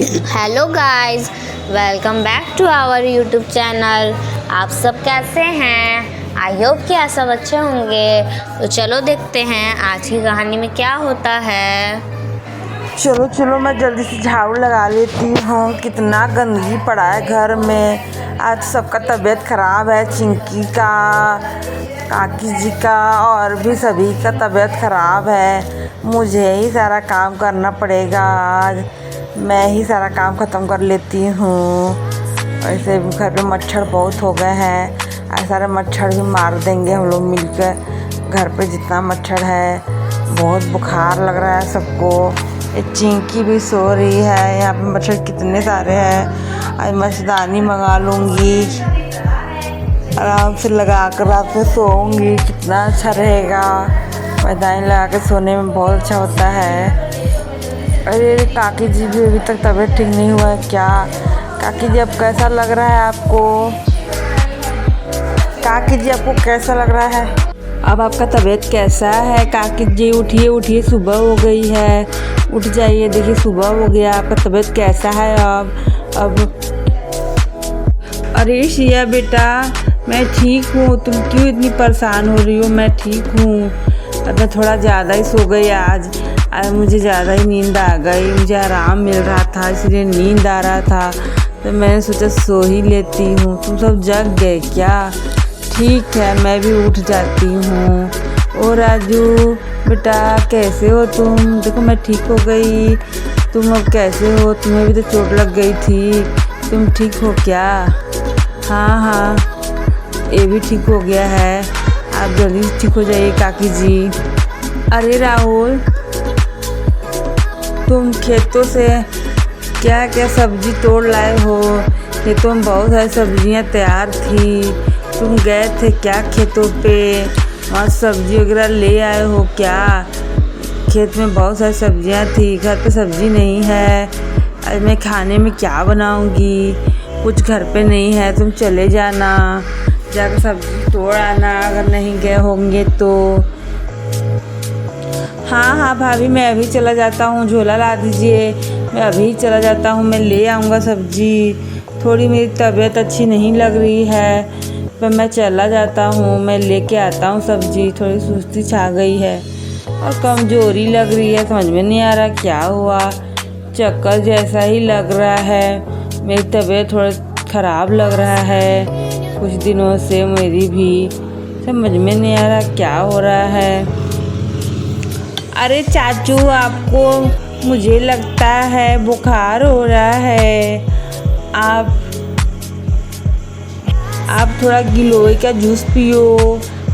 Hello guys, welcome back to our YouTube channel. आप सब कैसे हैं? आई होप कि आप सब अच्छे होंगे। तो चलो देखते हैं आज की कहानी में क्या होता है। चलो मैं जल्दी से झाड़ू लगा लेती हूँ। कितना गंदगी पड़ा है घर में। आज सबका तबीयत खराब है, चिंकी का, काकी जी का और भी सभी का तबीयत खराब है। मुझे ही सारा काम करना पड़ेगा। आज मैं ही सारा काम ख़त्म कर लेती हूँ। ऐसे घर पे मच्छर बहुत हो गए हैं। ऐसे सारे मच्छर भी मार देंगे हम लोग मिलकर। घर पे जितना मच्छर है, बहुत बुखार लग रहा है सबको। एक चिंकी भी सो रही है। यहाँ पे मच्छर कितने सारे हैं। आज मच्छरदानी मंगा लूँगी, आराम से लगा कर रात में सोऊंगी। कितना अच्छा रहेगा। मच्छरदानी लगा के सोने में बहुत अच्छा होता है। अरे काकी जी भी अभी तक तबीयत ठीक नहीं हुआ है क्या? काकी जी अब कैसा लग रहा है आपको? काकी जी आपको कैसा लग रहा है? अब आपका तबीयत कैसा है? काकी जी उठिए, सुबह हो गई है। उठ जाइए, देखिए सुबह हो गया। आपका तबीयत कैसा है अब? अरे शिया बेटा, मैं ठीक हूँ। तुम क्यों इतनी परेशान हो रही हो? मैं ठीक हूँ। अब मैं थोड़ा ज़्यादा ही सो गई आज मुझे ज़्यादा ही नींद आ गई। मुझे आराम मिल रहा था, इसलिए नींद आ रहा था, तो मैंने सोचा सो ही लेती हूँ। तुम सब जग गए क्या? ठीक है, मैं भी उठ जाती हूँ। ओ राजू बेटा, कैसे हो तुम? देखो मैं ठीक हो गई। तुम अब कैसे हो? तुम्हें भी तो चोट लग गई थी। तुम ठीक हो क्या? हाँ, ये भी ठीक हो गया है। आप जल्दी ठीक हो जाइए काकी जी। अरे राहुल, तुम खेतों से क्या क्या सब्जी तोड़ लाए हो? खेतों में बहुत सारी सब्जियां तैयार थी। तुम गए थे क्या खेतों पे? वहाँ सब्जी वगैरह ले आए हो क्या? खेत में बहुत सारी सब्जियां थी, घर पे सब्जी नहीं है। आज मैं खाने में क्या बनाऊंगी? कुछ घर पे नहीं है। तुम चले जाना, जाकर सब्जी तोड़ आना अगर नहीं गए होंगे तो। हाँ भाभी, मैं अभी चला जाता हूँ। झोला ला दीजिए, मैं अभी चला जाता हूँ। मैं ले आऊँगा सब्जी। थोड़ी मेरी तबीयत अच्छी नहीं लग रही है, पर मैं चला जाता हूँ। मैं लेके आता हूँ सब्जी। थोड़ी सुस्ती छा गई है और कमज़ोरी लग रही है। समझ में नहीं आ रहा क्या हुआ। चक्कर जैसा ही लग रहा है। मेरी तबीयत थोड़ा ख़राब लग रहा है कुछ दिनों से। मेरी भी समझ में नहीं आ रहा क्या हो रहा है। अरे चाचू, आपको मुझे लगता है बुखार हो रहा है। आप थोड़ा गिलोय का जूस पियो,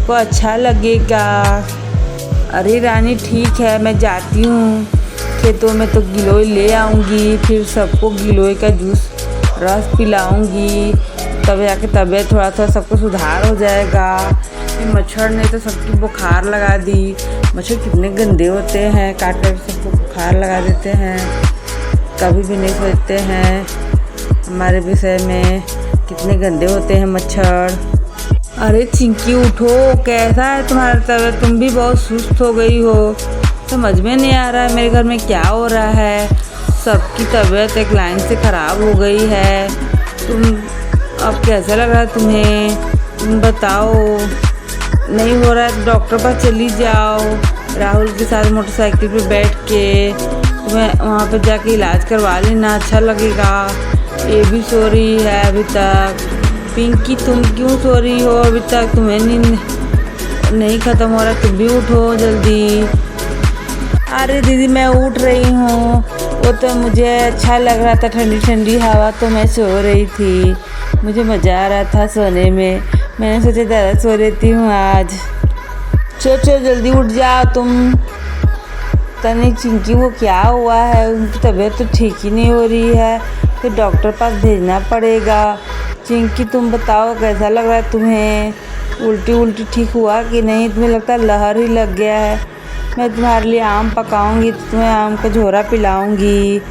को अच्छा लगेगा। अरे रानी ठीक है, मैं जाती हूँ खेतों में तो गिलोय ले आऊँगी। फिर सबको गिलोय का जूस रस पिलाऊँगी, तब जाके तबीयत थोड़ा सबको सुधार हो जाएगा। मच्छर ने तो सबकी बुखार लगा दी। मच्छर कितने गंदे होते हैं, काट कर सबको बुखार लगा देते हैं। कभी भी नहीं सोचते हैं हमारे विषय में। कितने गंदे होते हैं मच्छर। अरे चिंकी उठो, कैसा है तुम्हारा तबीयत? तुम भी बहुत सुस्त हो गई हो। समझ में नहीं आ रहा है मेरे घर में क्या हो रहा है। सबकी तबीयत एक लाइन से ख़राब हो गई है। तुम अब कैसा लग रहा है तुम्हें? तुम बताओ। नहीं हो रहा है तो डॉक्टर पास चली जाओ। राहुल के साथ मोटरसाइकिल पे बैठ के तुम्हें वहाँ पर जाके इलाज करवा लेना, अच्छा लगेगा। ये भी सो रही है अभी तक। पिंकी, तुम क्यों सो रही हो अभी तक? तुम्हें नींद नहीं ख़त्म हो रहा? तुम भी उठो जल्दी। अरे दीदी, मैं उठ रही हूँ। वो तो मुझे अच्छा लग रहा था, ठंडी ठंडी हवा, तो मैं सो रही थी। मुझे मज़ा आ रहा था सोने में। मैंने सोचा ज़्यादा सो लेती हूँ आज। चलो जल्दी उठ जाओ तुम। तनी चिंकी को क्या हुआ है? उनकी तबीयत तो ठीक ही नहीं हो रही है, फिर डॉक्टर पास भेजना पड़ेगा। चिंकी, तुम बताओ कैसा लग रहा है तुम्हें? उल्टी ठीक हुआ कि नहीं? तुम्हें लगता है लहर ही लग गया है। मैं तुम्हारे लिए आम पकाऊंगी, तो तुम्हें आम का झोरा पिलाऊंगी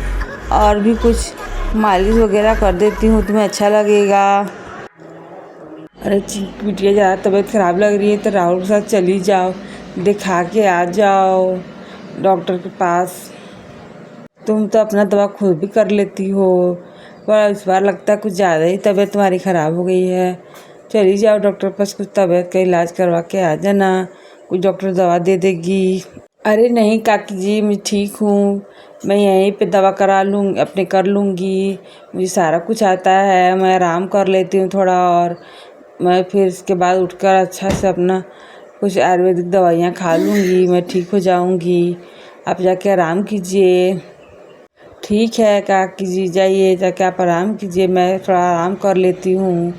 और भी कुछ मालिश वगैरह कर देती हूँ, तुम्हें अच्छा लगेगा। अरे चिंकी बिटिया, ज़्यादा तबीयत ख़राब लग रही है तो राहुल के साथ चली जाओ, दिखा के आ जाओ डॉक्टर के पास। तुम तो अपना दवा खुद भी कर लेती हो, पर इस बार लगता है कुछ ज़्यादा ही तबीयत तुम्हारी ख़राब हो गई है। चली जाओ डॉक्टर पास, कुछ तबीयत का इलाज करवा के आ जाना, कुछ डॉक्टर दवा दे देगी। अरे नहीं काकी जी, मैं ठीक हूँ, मैं यहीं पे दवा करा लूँगी, अपने कर लूँगी, मुझे सारा कुछ आता है, मैं आराम कर लेती हूँ थोड़ा, और मैं फिर इसके बाद उठकर अच्छा से अपना कुछ आयुर्वेदिक दवाइयाँ खा लूँगी, मैं ठीक हो जाऊँगी। आप जाके आराम कीजिए। ठीक है काकी जी, जाइए जाके आप आराम कीजिए, मैं थोड़ा आराम कर लेती हूँ,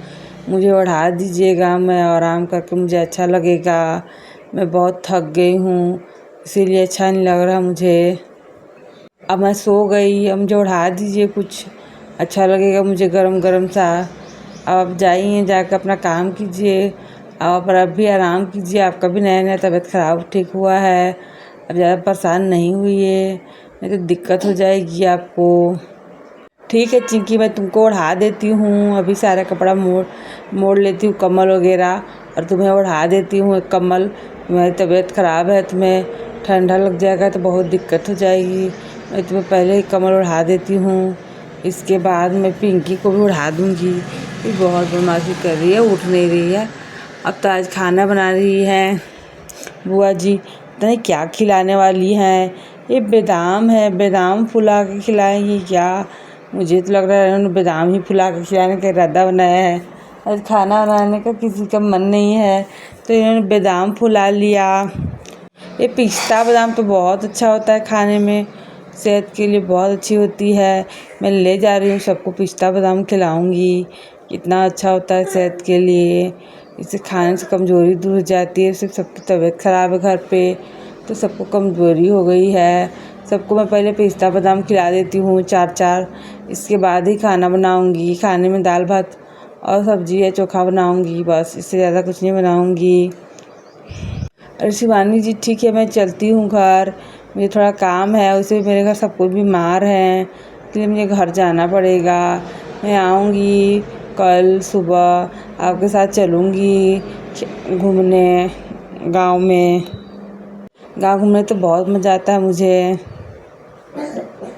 मुझे ओढ़ा दीजिएगा, मैं आराम करके मुझे अच्छा लगेगा। मैं बहुत थक गई हूँ, इसीलिए अच्छा नहीं लग रहा मुझे। अब मैं सो गई, अब मुझे ओढ़ा दीजिए, कुछ अच्छा लगेगा मुझे गरम गरम सा। अब आप जाइए, जाकर अपना काम कीजिए, अब भी आराम कीजिए, आपका भी नया नया तबीयत ख़राब ठीक हुआ है, अब ज़्यादा परेशान नहीं हुई है, नहीं तो दिक्कत हो जाएगी आपको। ठीक है चिंकी, मैं तुमको ओढ़ा देती हूँ, अभी सारा कपड़ा मोड़ लेती हूँ, कम्बल वगैरह, और तुम्हें ओढ़ा देती हूँ एक कम्बल। तुम्हारी तबीयत ख़राब है, तुम्हें ठंडा लग जाएगा तो बहुत दिक्कत हो जाएगी। मैं तुम्हें पहले ही कम्बल ओढ़ा देती हूँ, इसके बाद मैं पिंकी को भी उड़ा दूँगी। ये बहुत बदमाशी कर रही है, उठ नहीं रही है। अब तो आज खाना बना रही है बुआ जी, पता नहीं क्या खिलाने वाली हैं। ये बादाम है, बादाम फुला के खिलाएंगी क्या? मुझे तो लग रहा है उन्होंने बादाम ही फुला के खिलाने का इरादा बनाया है। आज खाना बनाने का किसी का मन नहीं है तो इन्होंने बादाम फुला लिया। ये पिस्ता बादाम तो बहुत अच्छा होता है खाने में, सेहत के लिए बहुत अच्छी होती है। मैं ले जा रही हूँ, सबको पिस्ता बादाम खिलाऊंगी, कितना अच्छा होता है सेहत के लिए। इसे खाने से कमज़ोरी दूर हो जाती है। सिर्फ सबकी तबीयत ख़राब है घर पे तो सबको कमज़ोरी हो गई है। सबको मैं पहले पिस्ता बादाम खिला देती हूँ 4-4, इसके बाद ही खाना बनाऊँगी। खाने में दाल भात और सब्ज़ी या चोखा बनाऊँगी, बस इससे ज़्यादा कुछ नहीं बनाऊँगी। अरे शिवानी जी ठीक है, मैं चलती हूँ घर, मुझे थोड़ा काम है, उसे मेरे घर सब कोई बीमार हैं, इसलिए मुझे घर जाना पड़ेगा। मैं आऊँगी कल सुबह, आपके साथ चलूँगी घूमने गांव में। गांव घूमने तो बहुत मज़ा आता है मुझे।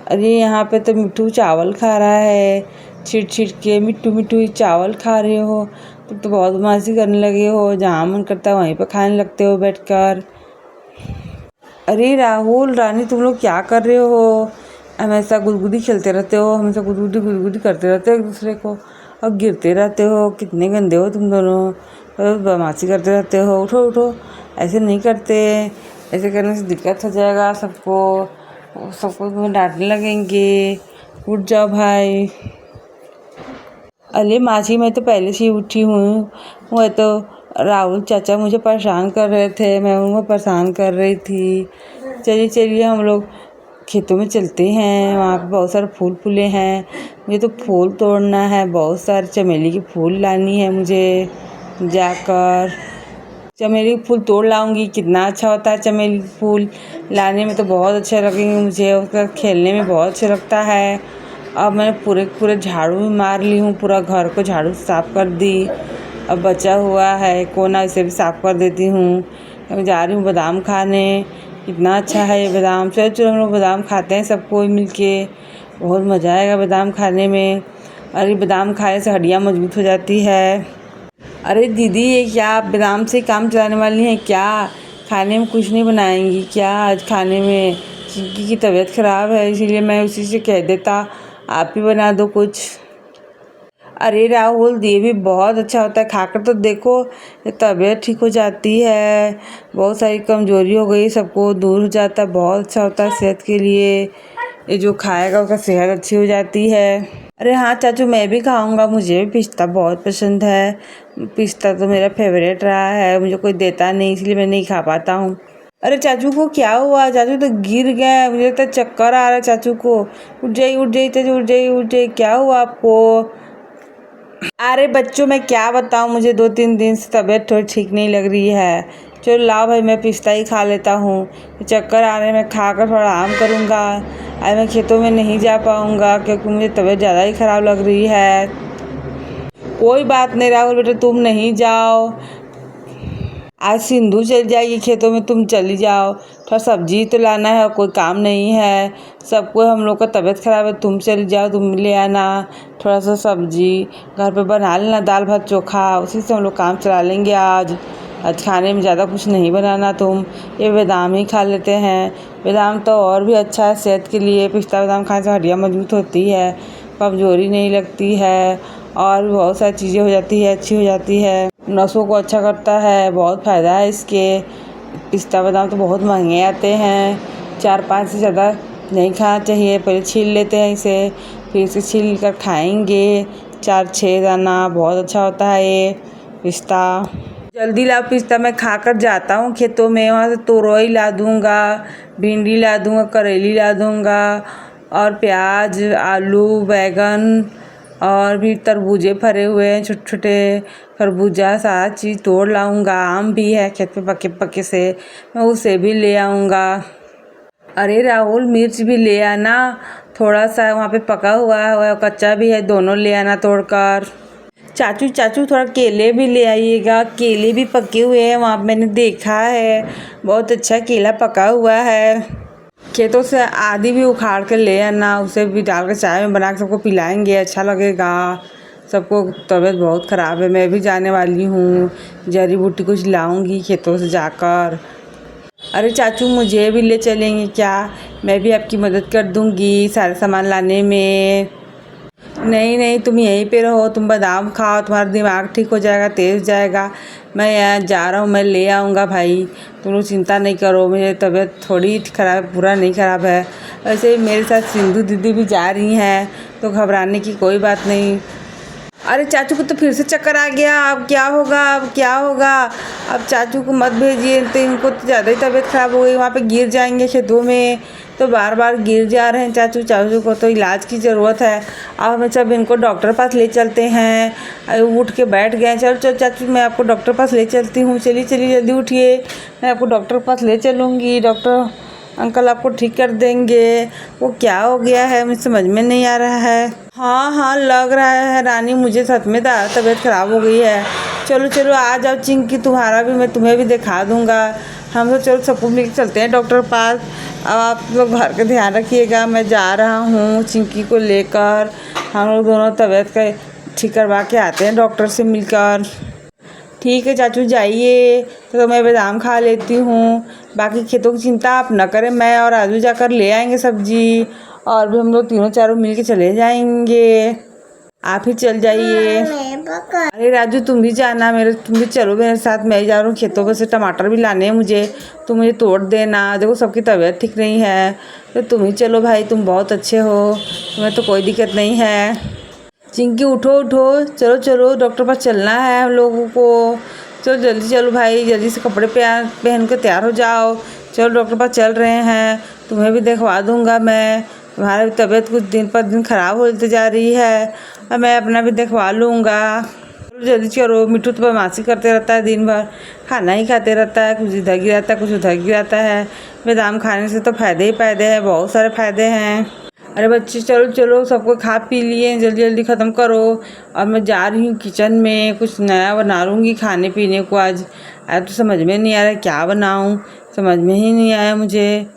अरे यहाँ पे तो मिट्टू चावल खा रहा है, छिट छिट के मिट्टू मिट्टू चावल खा रहे हो, तुम तो बहुत बदमाशी करने लगे हो, जहाँ मन करता है वहीं पर खाने लगते हो बैठकर। अरे राहुल रानी, तुम लोग क्या कर रहे हो? हमेशा गुदगुदी खेलते रहते हो, हमेशा गुदगुदी गुदगुदी करते रहते हो एक दूसरे को, और गिरते रहते हो। कितने गंदे हो तुम दोनों, बदमाशी करते रहते हो। उठो उठो, ऐसे नहीं करते, ऐसे करने से दिक्कत हो जाएगा सबको, सबको तुम्हें डांटने लगेंगे। उठ जाओ भाई। अरे मासी, मैं तो पहले से ही उठी हूँ, वो तो राहुल चाचा मुझे परेशान कर रहे थे, मैं उनको परेशान कर रही थी। चलिए चलिए हम लोग खेतों में चलते हैं, वहाँ पे बहुत सारे फूल फूले हैं, मुझे तो फूल तोड़ना है, बहुत सारे चमेली के फूल लानी है मुझे। जाकर चमेली के फूल तोड़ लाऊंगी। कितना अच्छा होता है चमेली के फूल, लाने में तो बहुत अच्छे लगेंगे मुझे, उसका खेलने में बहुत अच्छा लगता है। अब मैंने पूरे झाड़ू भी मार ली हूँ, पूरा घर को झाड़ू साफ़ कर दी। अब बचा हुआ है कोना, इसे भी साफ़ कर देती हूँ। मैं जा रही हूँ बादाम खाने, कितना अच्छा है ये बादाम। चलो चलो हम लोग बादाम खाते हैं सब कोई मिल के, बहुत मज़ा आएगा बादाम खाने में। अरे बादाम खाने से हड्डियाँ मजबूत हो जाती है। अरे दीदी, ये क्या आप बादाम से काम चलाने वाली हैं क्या? खाने में कुछ नहीं बनाएंगी क्या आज खाने में? चिंकी की तबीयत ख़राब है, इसीलिए मैं उसी से कह देता आप ही बना दो कुछ। अरे राहुल, ये भी बहुत अच्छा होता है, खाकर तो देखो, तबीयत ठीक हो जाती है, बहुत सारी कमजोरी हो गई सबको दूर हो जाता है, बहुत अच्छा होता है सेहत के लिए। ये जो खाएगा उसका सेहत अच्छी हो जाती है। अरे हाँ चाचू, मैं भी खाऊंगा, मुझे भी पिस्ता बहुत पसंद है, पिस्ता तो मेरा फेवरेट रहा है, मुझे कोई देता नहीं इसलिए मैं नहीं खा पाता हूँ। अरे चाचू को क्या हुआ? चाचू तो गिर गए, मुझे तो चक्कर आ रहा है चाचू को। उठ जाइए उठ जाइए चाचू, उठ जाइए उठ जाइए, क्या हुआ आपको? अरे बच्चों, मैं क्या बताऊँ, मुझे 2-3 दिन से तबीयत थोड़ी ठीक नहीं लग रही है। चलो लाओ भाई, मैं पिस्ता ही खा लेता हूँ, चक्कर आ रहे, मैं खाकर थोड़ा आराम करूँगा। आज मैं खेतों में नहीं जा पाऊँगा क्योंकि मुझे तबीयत ज़्यादा ही ख़राब लग रही है। कोई बात नहीं राहुल बेटा, तुम नहीं जाओ, आज सिंधु चल जाएगी खेतों में, तुम चली जाओ। थोड़ा सब्जी तो लाना है, कोई काम नहीं है। सबको हम लोग का तबीयत ख़राब है, तुम चली जाओ, तुम ले आना थोड़ा सा सब्जी। घर पे बना लेना दाल भात चोखा, उसी से हम लोग काम चला लेंगे। आज खाने में ज़्यादा कुछ नहीं बनाना तुम। ये बादाम ही खा लेते हैं। बादाम तो और भी अच्छा है सेहत के लिए। पिस्ता बादाम खाने से हड्डियाँ मजबूत होती है, कमज़ोरी नहीं लगती है, और भी बहुत सारी चीज़ें हो जाती है, अच्छी हो जाती है। नसों को अच्छा करता है, बहुत फ़ायदा है इसके। पिस्ता बादाम तो बहुत महंगे आते हैं, 4-5 से ज़्यादा नहीं खाना चाहिए। पहले छील लेते हैं इसे, फिर इसे छील कर खाएंगे 4-6 दाना। बहुत अच्छा होता है ये पिस्ता। जल्दी लाओ पिस्ता, मैं खा कर जाता हूँ खेतों में। वहाँ से तोरई ला दूँगा, भिंडी ला दूँगा, करेली ला दूँगा, और प्याज, आलू, बैगन, और भी तरबूजे फरे हुए हैं, छोटे छोटे खरबूजा, सारा चीज़ तोड़ लाऊंगा। आम भी है खेत पे पके पके से, मैं उसे भी ले आऊँगा। अरे राहुल, मिर्च भी ले आना थोड़ा सा, वहाँ पे पका हुआ है, कच्चा भी है, दोनों ले आना तोड़कर। चाचू थोड़ा केले भी ले आइएगा, केले भी पके हुए हैं, वहाँ मैंने देखा है, बहुत अच्छा केला पका हुआ है। खेतों से आदि भी उखाड़ के ले आना, उसे भी डाल कर चाय में बना के सबको पिलाएंगे, अच्छा लगेगा। सबको तबीयत बहुत ख़राब है, मैं भी जाने वाली हूँ, जड़ी बूटी कुछ लाऊंगी खेतों से जाकर। अरे चाचू, मुझे भी ले चलेंगे क्या? मैं भी आपकी मदद कर दूंगी सारे सामान लाने में। नहीं, तुम यहीं पे रहो, तुम बादाम खाओ, तुम्हारा दिमाग ठीक हो जाएगा, तेज जाएगा। मैं यहाँ जा रहा हूँ, मैं ले आऊँगा भाई, तुम लोग चिंता नहीं करो। मेरी तबीयत थोड़ी ख़राब है, पूरा नहीं ख़राब है। वैसे मेरे साथ सिंधु दीदी भी जा रही हैं, तो घबराने की कोई बात नहीं। अरे चाचू को तो फिर से चक्कर आ गया, अब क्या होगा, अब क्या होगा? अब चाचू को मत भेजिए, तो इनको तो ज़्यादा ही तबीयत ख़राब हो गई, वहाँ पे गिर जाएंगे खेतों में, तो बार बार गिर जा रहे हैं चाचू को तो इलाज की ज़रूरत है। अब हमें सब इनको डॉक्टर पास ले चलते हैं। उठ के बैठ गए, चलो चाचू, मैं आपको डॉक्टर पास ले चलती हूँ, चलिए जल्दी उठिए, मैं आपको डॉक्टर पास ले चलूँगी। डॉक्टर अंकल आपको ठीक कर देंगे। वो क्या हो गया है, मुझे समझ में नहीं आ रहा है। हाँ, लग रहा है रानी, मुझे सच में तबीयत ख़राब हो गई है। चलो आ जाओ चिंकी, तुम्हारा भी, मैं तुम्हें भी दिखा दूँगा। हम तो चलो सबको मिलकर चलते हैं डॉक्टर पास। अब आप लोग घर का ध्यान रखिएगा, मैं जा रहा हूँ चिंकी को लेकर। हम लोग दोनों तबीयत का ठीक करवा के आते हैं डॉक्टर से मिलकर। ठीक है चाचू, जाइए, तो मैं बादाम खा लेती हूँ। बाकी खेतों की चिंता आप न करें, मैं और राजू जाकर ले आएंगे सब्जी, और भी हम लोग तीनों चारों मिल के चले जाएंगे। आप ही चल जाइए। अरे राजू, तुम भी जाना, तुम भी चलो मेरे साथ। मैं जा रहा हूँ खेतों में से टमाटर भी लाने हैं मुझे, तुम मुझे तोड़ देना। देखो सबकी तबीयत ठीक नहीं है, तो तुम ही चलो भाई, तुम बहुत अच्छे हो, तुम्हें तो कोई दिक्कत नहीं है। चिंकी उठो, चलो डॉक्टर पास चलना है हम लोगों को। चलो जल्दी चलो भाई, जल्दी से कपड़े पहन के तैयार हो जाओ। चलो डॉक्टर पास चल रहे हैं, तुम्हें भी दिखवा दूंगा मैं। तुम्हारा भी तबीयत कुछ दिन पर दिन ख़राब होती जा रही है, और मैं अपना भी दिखवा लूँगा। जल्दी चलो। मिट्टू तो बदमाशी करते रहता है, दिन भर खाना ही खाते रहता है, कुछ इधर गिराता है, कुछ उधर गिराता है। बादाम खाने से तो फ़ायदे ही फ़ायदे हैं, बहुत सारे फ़ायदे हैं। अरे बच्चे, चलो सबको खा पी लिए, जल्दी ख़त्म करो। और मैं जा रही हूँ किचन में, कुछ नया बना लूँगी खाने पीने को आज तो समझ में नहीं आ रहा है क्या बनाऊँ, समझ में ही नहीं आया मुझे।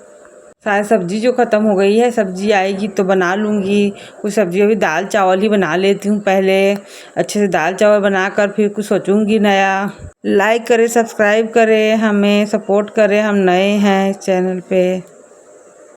सारी सब्ज़ी जो ख़त्म हो गई है, सब्ज़ी आएगी तो बना लूँगी कुछ सब्ज़ी। अभी दाल चावल ही बना लेती हूँ पहले, अच्छे से दाल चावल बनाकर फिर कुछ सोचूँगी नया। लाइक करें, सब्सक्राइब करें, हमें सपोर्ट करें, हम नए हैं इस चैनल पे।